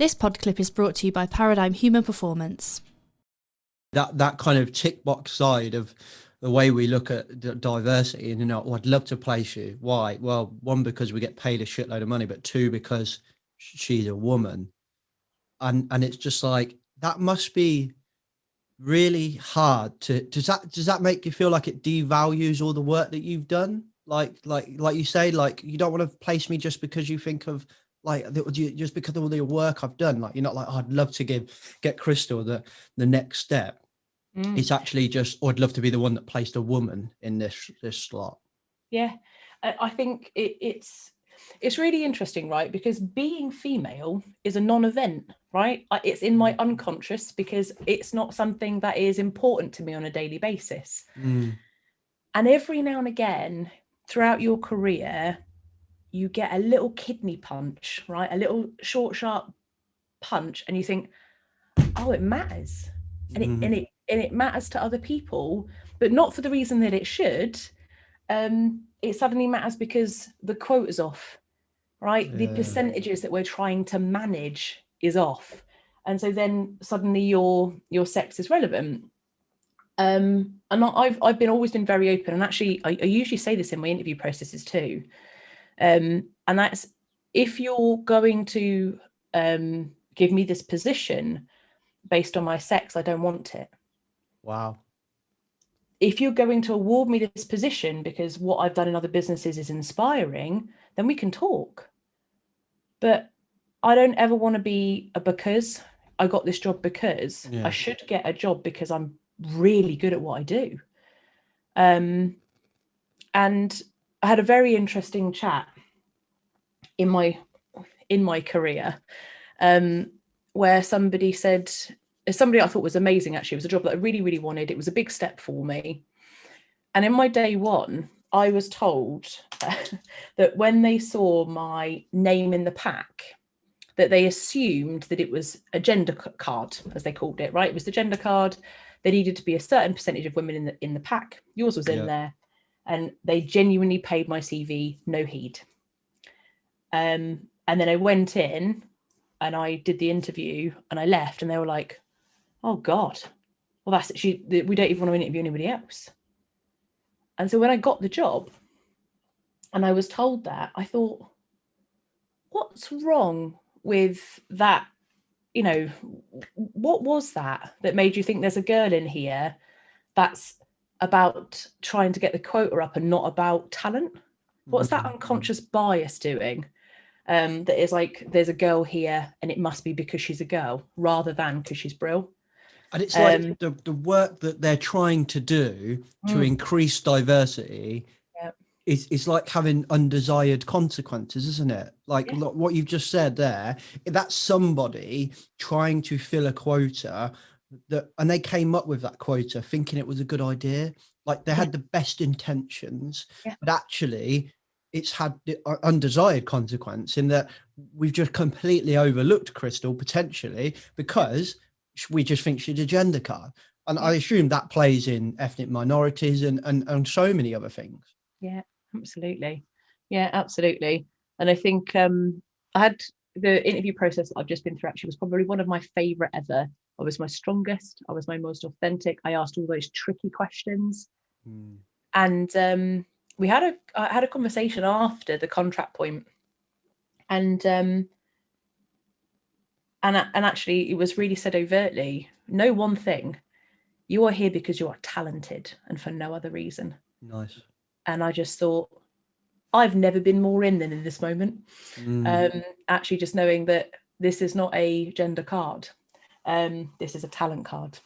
This PODCLIP is brought to you by Paradigm Human Performance. That kind of tick box side of the way we look at diversity, and I'd love to place you. Why? Well, one, because we get paid a shitload of money, but two, because she's a woman, and it's just like that must be really hard to. Does that make you feel like it devalues all the work that you've done? Like you say, like you don't want to place me just because you think of just because of all the work I've done. Like you're not like, oh, I'd love to get Crystal the next step. It's actually just, I'd love to be the one that placed a woman in this slot. Yeah, I think it's really interesting, right? Because being female is a non-event, right? It's in my unconscious because it's not something that is important to me on a daily basis. And every now and again throughout your career, you get a little kidney punch, right? A little short, sharp punch, and you think, oh, it matters. And it matters to other people, but not for the reason that it should. It suddenly matters because the quota's off, right? Yeah. The percentages that we're trying to manage is off. And so then suddenly your sex is relevant. And I've always been very open. And actually, I usually say this in my interview processes too. And that's, if you're going to give me this position based on my sex, I don't want it. Wow. If you're going to award me this position because what I've done in other businesses is inspiring, then we can talk. But I don't ever want to be because I got this job because I should get a job because I'm really good at what I do. And I had a very interesting chat in my career where somebody said, somebody I thought was amazing, actually. It was a job that I really, really wanted. It was a big step for me. And in my day one, I was told that when they saw my name in the pack, that they assumed that it was a gender card, as they called it, right? It was the gender card. There needed to be a certain percentage of women in the pack. Yours was in there. And they genuinely paid my CV no heed. And then I went in and I did the interview and I left and they were like, oh God, well, we don't even want to interview anybody else. And so when I got the job and I was told that, I thought, what's wrong with that? You know, what was that made you think there's a girl in here that's about trying to get the quota up and not about talent? What's that unconscious bias doing? That is like, there's a girl here and it must be because she's a girl rather than because she's brill. And it's like the work that they're trying to do to increase diversity is like having undesired consequences, isn't it? Like what you've just said there, that's somebody trying to fill a quota and they came up with that quota thinking it was a good idea. Like they had the best intentions, but actually it's had the undesired consequence in that we've just completely overlooked Crystal potentially because we just think she's a gender card. And I assume that plays in ethnic minorities and so many other things. Yeah, absolutely. Yeah, absolutely. And I think I had the interview process that I've just been through actually was probably one of my favorite ever. I was my strongest. I was my most authentic. I asked all those tricky questions. And I had a conversation after the contract point. And actually it was really said overtly, know one thing, you are here because you are talented and for no other reason. Nice. And I just thought, I've never been more in than in this moment. Actually just knowing that this is not a gender card. This is a talent card.